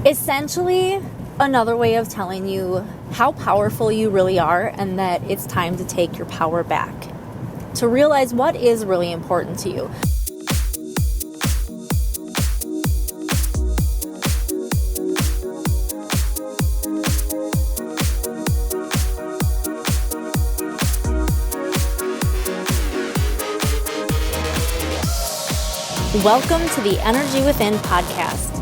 Essentially, another way of telling you how powerful you really are and that it's time to take your power back. To realize what is really important to you. Welcome to the Energy Within podcast,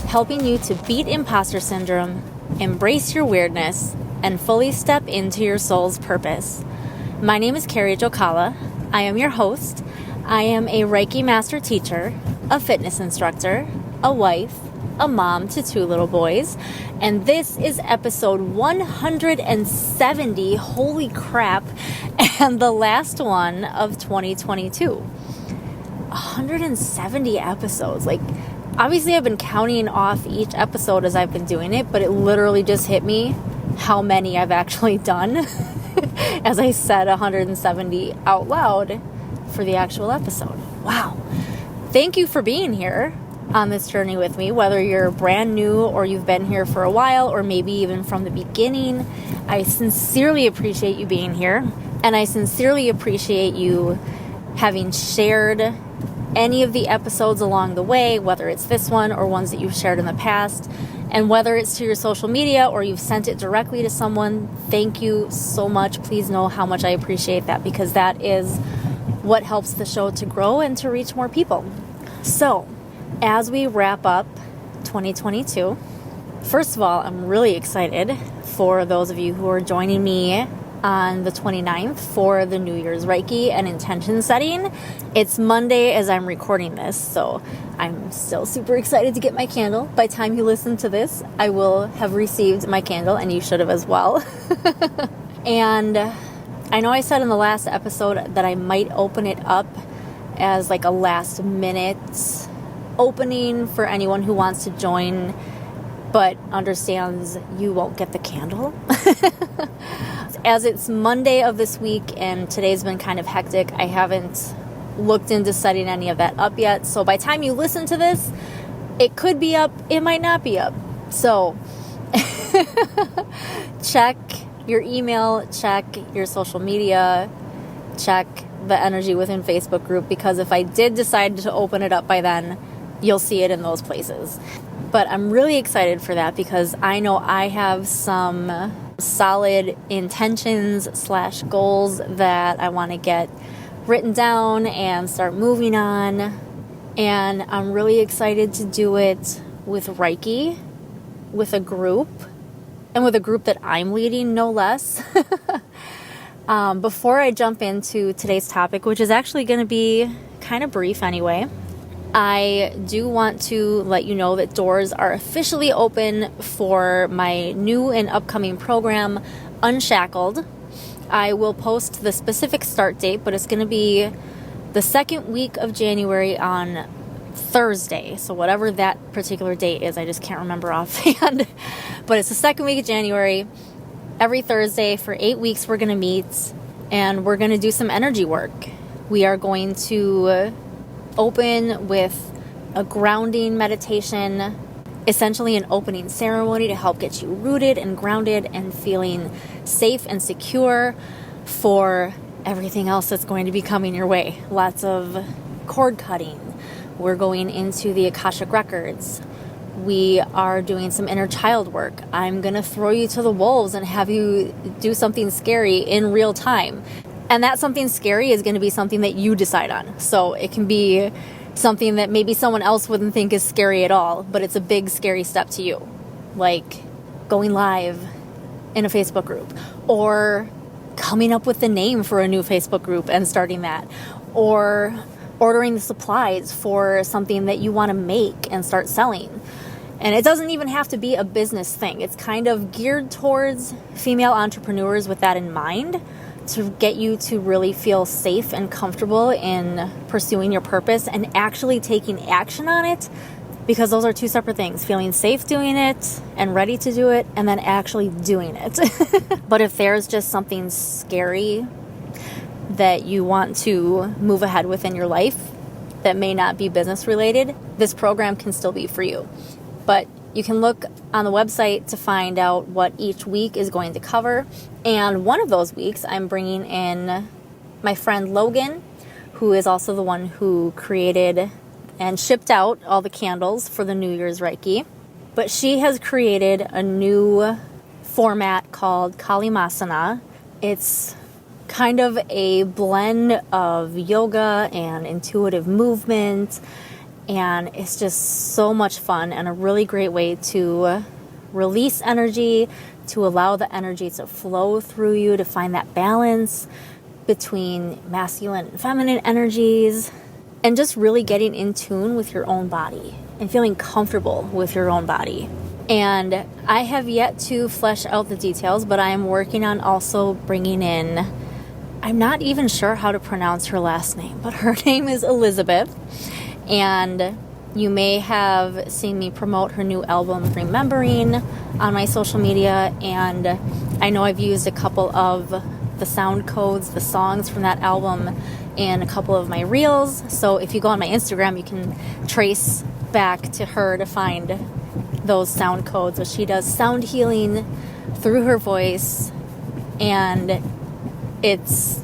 helping you to beat imposter syndrome, embrace your weirdness, and fully step into your soul's purpose. My name is Carrie Jokala. I am your host. I am a Reiki master teacher, a fitness instructor, a wife, a mom to 2 little boys, and this is episode 170, holy crap, and the last one of 2022. 170 episodes. Like, obviously I've been counting off each episode as I've been doing it, but it literally just hit me how many I've actually done as I said 170 out loud for the actual episode. Wow. Thank you for being here on this journey with me, whether you're brand new or you've been here for a while or maybe even from the beginning. I sincerely appreciate you being here, and I sincerely appreciate you having shared any of the episodes along the way, whether it's this one or ones that you've shared in the past, and whether it's to your social media or you've sent it directly to someone. Thank you so much. Please know how much I appreciate that, because that is what helps the show to grow and to reach more people. So, as we wrap up 2022, first of all, I'm really excited for those of you who are joining me on the 29th for the New Year's Reiki and intention setting. It's Monday as I'm recording this, so I'm still super excited to get my candle. By the time you listen to this, I will have received my candle, and you should have as well. And I know I said in the last episode that I might open it up as like a last minute opening for anyone who wants to join, but understands you won't get the candle. As it's Monday of this week and today's been kind of hectic, I haven't looked into setting any of that up yet. So by the time you listen to this, it could be up, it might not be up. So check your email, check your social media, check the Energy Within Facebook group, because if I did decide to open it up by then, you'll see it in those places. But I'm really excited for that, because I know I have some solid intentions / goals that I want to get written down and start moving on. And I'm really excited to do it with Reiki, with a group, and with a group that I'm leading, no less. Before I jump into today's topic, which is actually going to be kind of brief anyway, I do want to let you know that doors are officially open for my new and upcoming program, Unshackled. I will post the specific start date, but it's going to be the second week of January on Thursday. So whatever that particular date is, I just can't remember offhand. But it's the second week of January. Every Thursday for 8 weeks we're going to meet, and we're going to do some energy work. We are going to open with a grounding meditation, essentially an opening ceremony to help get you rooted and grounded and feeling safe and secure for everything else that's going to be coming your way. Lots of cord cutting. We're going into the Akashic Records. We are doing some inner child work. I'm going to throw you to the wolves and have you do something scary in real time. And that something scary is going to be something that you decide on. So it can be something that maybe someone else wouldn't think is scary at all, but it's a big, scary step to you. Like going live in a Facebook group, or coming up with the name for a new Facebook group and starting that, or ordering the supplies for something that you want to make and start selling. And it doesn't even have to be a business thing. It's kind of geared towards female entrepreneurs with that in mind, to get you to really feel safe and comfortable in pursuing your purpose and actually taking action on it, because those are two separate things. Feeling safe doing it and ready to do it, and then actually doing it. But if there's just something scary that you want to move ahead with in your life that may not be business related, this program can still be for you. But You can look on the website to find out what each week is going to cover. And one of those weeks, I'm bringing in my friend Logan, who is also the one who created and shipped out all the candles for the New Year's Reiki. But she has created a new format called Kalimasana. It's kind of a blend of yoga and intuitive movement, and it's just so much fun and a really great way to release energy, to allow the energy to flow through you, to find that balance between masculine and feminine energies, and just really getting in tune with your own body and feeling comfortable with your own body. And I have yet to flesh out the details, but I am working on also bringing in, I'm not even sure how to pronounce her last name, but her name is Elizabeth. And you may have seen me promote her new album, Remembering, on my social media. And I know I've used a couple of the sound codes, the songs from that album in a couple of my reels. So if you go on my Instagram, you can trace back to her to find those sound codes. But she does sound healing through her voice, and it's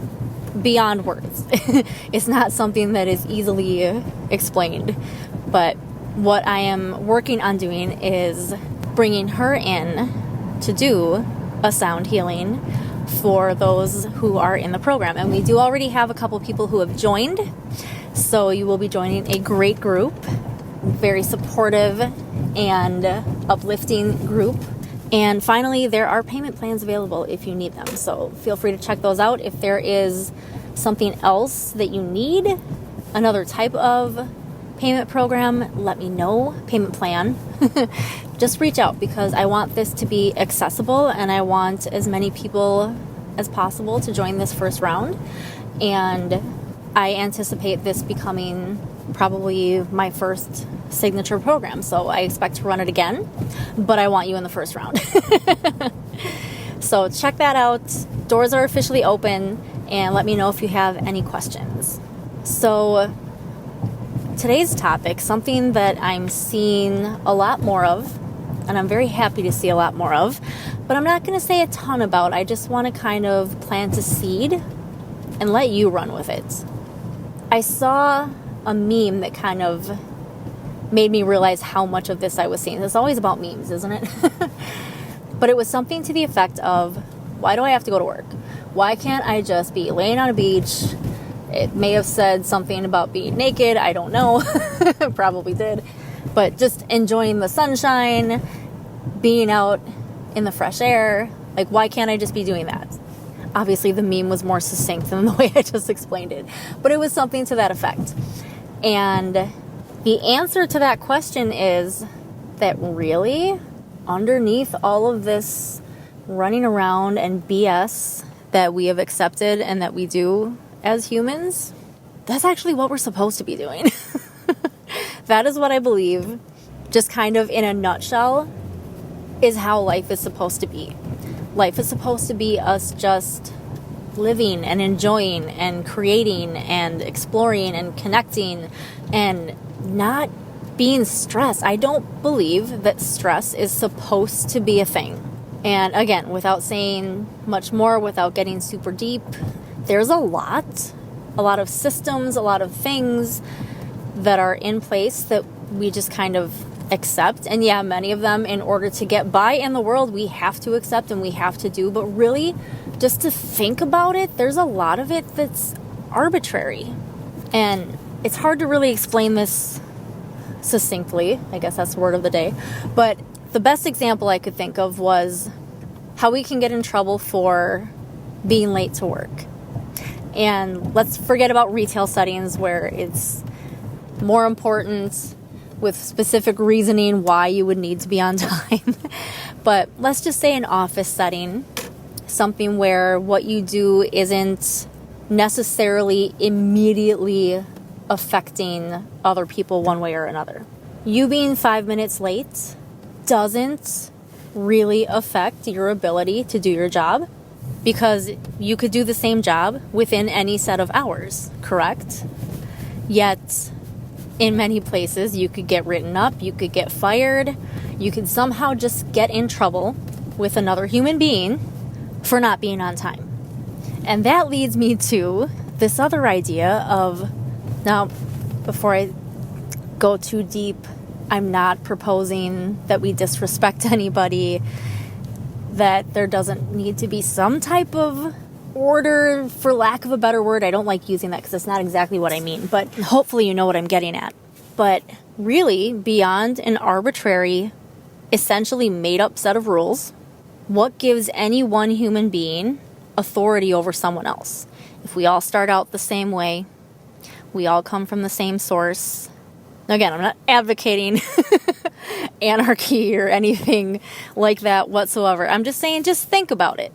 beyond words. It's not something that is easily explained. But what I am working on doing is bringing her in to do a sound healing for those who are in the program. And we do already have a couple people who have joined. So you will be joining a great group, very supportive and uplifting group. And finally, there are payment plans available if you need them. So feel free to check those out. If there is something else that you need, another type of payment program, let me know. Payment plan. Just reach out, because I want this to be accessible and I want as many people as possible to join this first round. And I anticipate this becoming probably my first signature program. So I expect to run it again, but I want you in the first round. So check that out. Doors are officially open, and let me know if you have any questions. So today's topic, something that I'm seeing a lot more of, and I'm very happy to see a lot more of, but I'm not going to say a ton about. I just want to kind of plant a seed and let you run with it. I saw a meme that kind of made me realize how much of this I was seeing. It's always about memes, isn't it? But it was something to the effect of, why do I have to go to work? Why can't I just be laying on a beach? It may have said something about being naked. I don't know. Probably did. But just enjoying the sunshine, being out in the fresh air. Like, why can't I just be doing that? Obviously, the meme was more succinct than the way I just explained it. But it was something to that effect. And the answer to that question is that really, underneath all of this running around and BS that we have accepted and that we do as humans, that's actually what we're supposed to be doing. That is what I believe, just kind of in a nutshell, is how life is supposed to be. Life is supposed to be us just living and enjoying and creating and exploring and connecting and not being stressed. I don't believe that stress is supposed to be a thing. And again, without saying much more, without getting super deep, there's a lot of systems, a lot of things that are in place that we just kind of accept. And yeah, many of them, in order to get by in the world, we have to accept and we have to do. But really, just to think about it, there's a lot of it that's arbitrary. And it's hard to really explain this succinctly. I guess that's the word of the day. But the best example I could think of was how we can get in trouble for being late to work. And let's forget about retail settings where it's more important with specific reasoning why you would need to be on time. But let's just say an office setting, something where what you do isn't necessarily immediately affecting other people one way or another. You being 5 minutes late doesn't really affect your ability to do your job, because you could do the same job within any set of hours, correct? Yet in many places. You could get written up, you could get fired, you could somehow just get in trouble with another human being for not being on time. And that leads me to this other idea of, now, before I go too deep, I'm not proposing that we disrespect anybody, that there doesn't need to be some type of order, for lack of a better word. I don't like using that because it's not exactly what I mean, but hopefully you know what I'm getting at. But really, beyond an arbitrary, essentially made-up set of rules, what gives any one human being authority over someone else? If we all start out the same way, we all come from the same source. Again, I'm not advocating anarchy or anything like that whatsoever. I'm just saying, just think about it.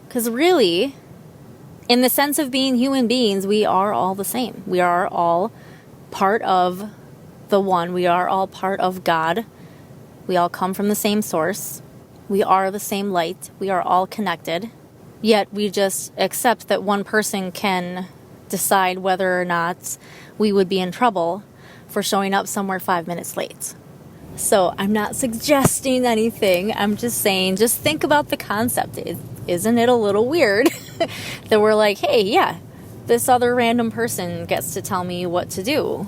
Because really, in the sense of being human beings, we are all the same. We are all part of the one. We are all part of God. We all come from the same source. We are the same light. We are all connected. Yet we just accept that one person can decide whether or not we would be in trouble for showing up somewhere 5 minutes late. So I'm not suggesting anything. I'm just saying, just think about the concept. Isn't it a little weird that we're like, hey, yeah, this other random person gets to tell me what to do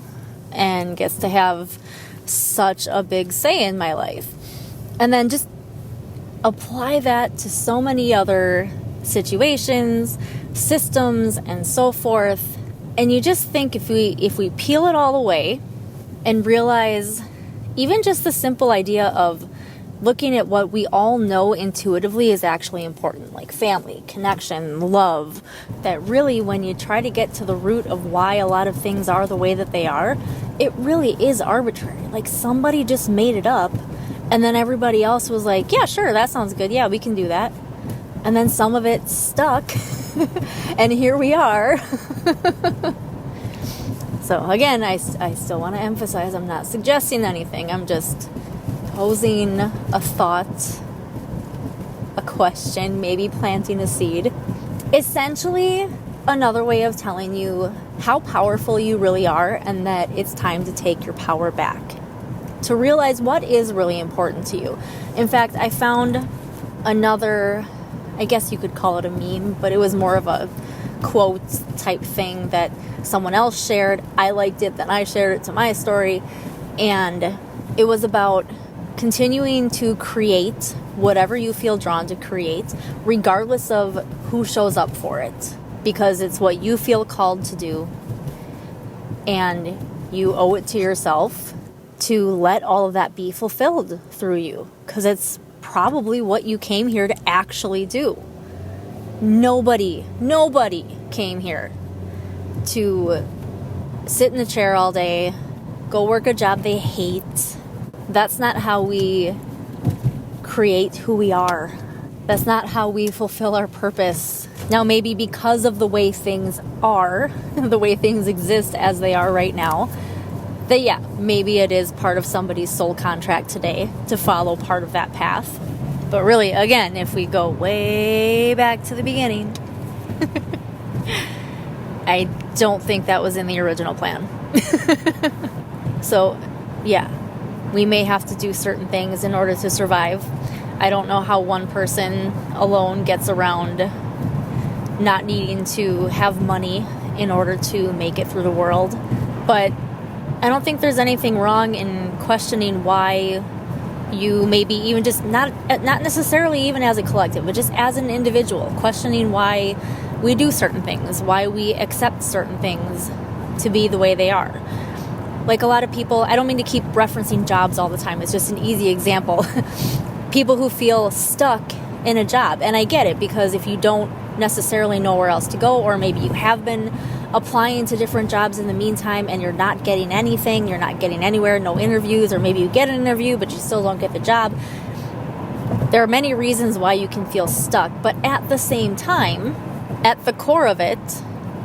and gets to have such a big say in my life. And then just apply that to so many other situations, systems, and so forth. And you just think, if we peel it all away and realize even just the simple idea of looking at what we all know intuitively is actually important, like family, connection, love, that really, when you try to get to the root of why a lot of things are the way that they are, it really is arbitrary. Like, somebody just made it up, and then everybody else was like, yeah, sure, that sounds good, yeah, we can do that. And then some of it stuck, and here we are. So again, I still want to emphasize, I'm not suggesting anything. I'm just posing a thought, a question, maybe planting a seed. Essentially, another way of telling you how powerful you really are, and that it's time to take your power back. To realize what is really important to you. In fact, I found another, I guess you could call it a meme, but it was more of a quote type thing that someone else shared. I liked it, then I shared it to my story, and it was about continuing to create whatever you feel drawn to create, regardless of who shows up for it, because it's what you feel called to do, and you owe it to yourself to let all of that be fulfilled through you, because it's probably what you came here to actually do. Nobody came here to sit in the chair all day, go work a job they hate. That's not how we create who we are. That's not how we fulfill our purpose. Now, maybe because of the way things are, the way things exist as they are right now, that yeah, maybe it is part of somebody's soul contract today to follow part of that path. But really, again, if we go way back to the beginning, I don't think that was in the original plan. So, yeah, we may have to do certain things in order to survive. I don't know how one person alone gets around not needing to have money in order to make it through the world. But I don't think there's anything wrong in questioning why you maybe even just not necessarily even as a collective, but just as an individual, questioning why we do certain things, why we accept certain things to be the way they are. Like a lot of people, I don't mean to keep referencing jobs all the time, it's just an easy example. People who feel stuck in a job, and I get it, because if you don't necessarily know where else to go, or maybe you have been applying to different jobs in the meantime and you're not getting anything, you're not getting anywhere, no interviews, or maybe you get an interview but you still don't get the job. There are many reasons why you can feel stuck, but at the same time, at the core of it,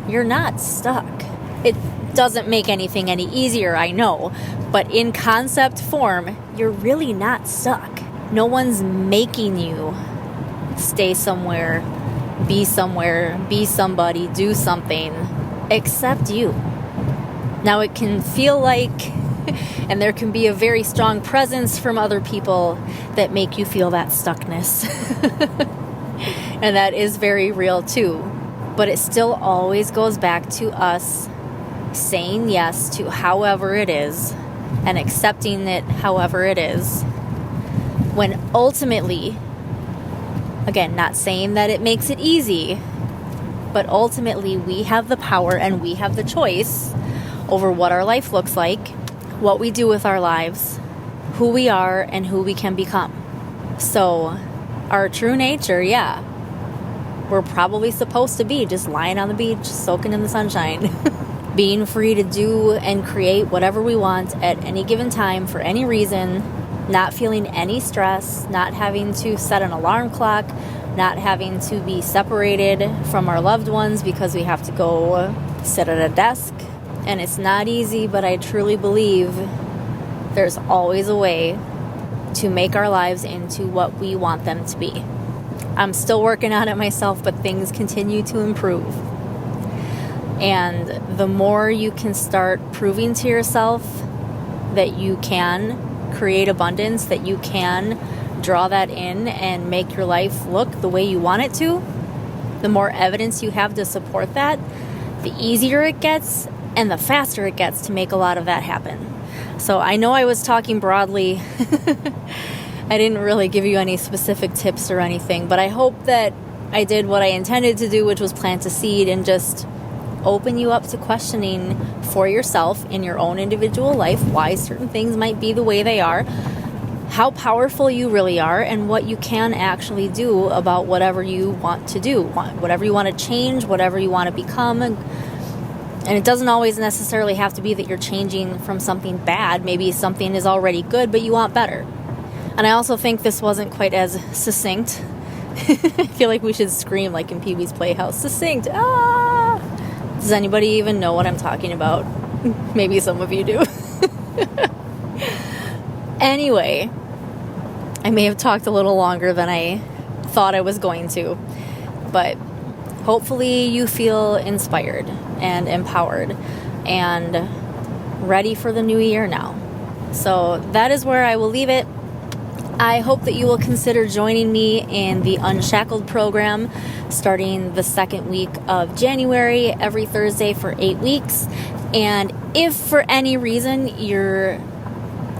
you're not stuck. It doesn't make anything any easier, I know, but in concept form, you're really not stuck. No one's making you stay somewhere, be somebody, do something, except you. And Now it can feel like, and there can be a very strong presence from other people that make you feel that stuckness. And that is very real too. But it still always goes back to us saying yes to however it is and accepting it however it is. When ultimately, again, not saying that it makes it easy, but ultimately we have the power and we have the choice over what our life looks like, what we do with our lives, who we are, and who we can become. So, our true nature, yeah, we're probably supposed to be just lying on the beach, soaking in the sunshine, being free to do and create whatever we want at any given time for any reason, not feeling any stress, not having to set an alarm clock, not having to be separated from our loved ones because we have to go sit at a desk. And it's not easy, but I truly believe there's always a way to make our lives into what we want them to be. I'm still working on it myself, but things continue to improve. And the more you can start proving to yourself that you can create abundance, that you can draw that in and make your life look the way you want it to, the more evidence you have to support that, the easier it gets and the faster it gets to make a lot of that happen. So I know I was talking broadly. I didn't really give you any specific tips or anything, but I hope that I did what I intended to do, which was plant a seed and just open you up to questioning for yourself in your own individual life why certain things might be the way they are, how powerful you really are, and what you can actually do about whatever you want to do, whatever you want to change, whatever you want to become. And it doesn't always necessarily have to be that you're changing from something bad. Maybe something is already good, but you want better. And I also think this wasn't quite as succinct. I feel like we should scream like in Pee-wee's Playhouse. Succinct. Ah! Does anybody even know what I'm talking about? Maybe some of you do. Anyway, I may have talked a little longer than I thought I was going to, but hopefully you feel inspired and empowered and ready for the new year now. So that is where I will leave it. I hope that you will consider joining me in the Unshackled program starting the second week of January, every Thursday for 8 weeks. And if for any reason you're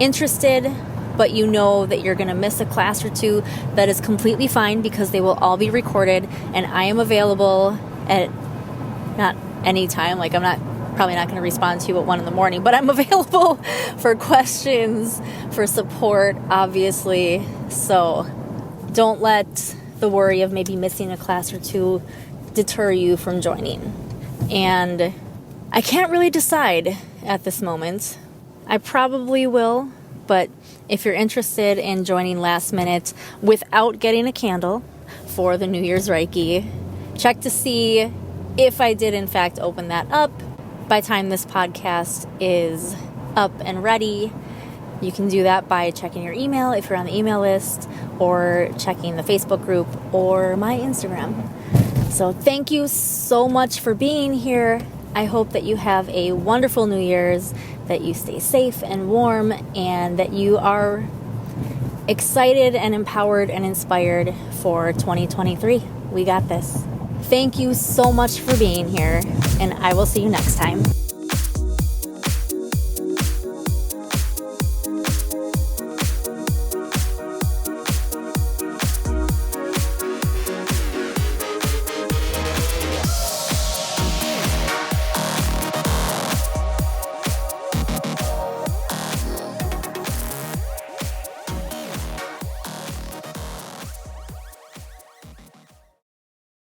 interested, but you know that you're going to miss a class or two, that is completely fine because they will all be recorded, and I am available at not any time. Like, I'm probably not going to respond to you at 1 a.m, but I'm available for questions, for support, obviously. So don't let the worry of maybe missing a class or two deter you from joining. And I can't really decide at this moment. I probably will, but if you're interested in joining last minute without getting a candle for the New Year's Reiki, check to see if I did in fact open that up. By the time this podcast is up and ready, you can do that by checking your email if you're on the email list, or checking the Facebook group or my Instagram. So thank you so much for being here. I hope that you have a wonderful New Year's, that you stay safe and warm, and that you are excited and empowered and inspired for 2023. We got this. Thank you so much for being here, and I will see you next time.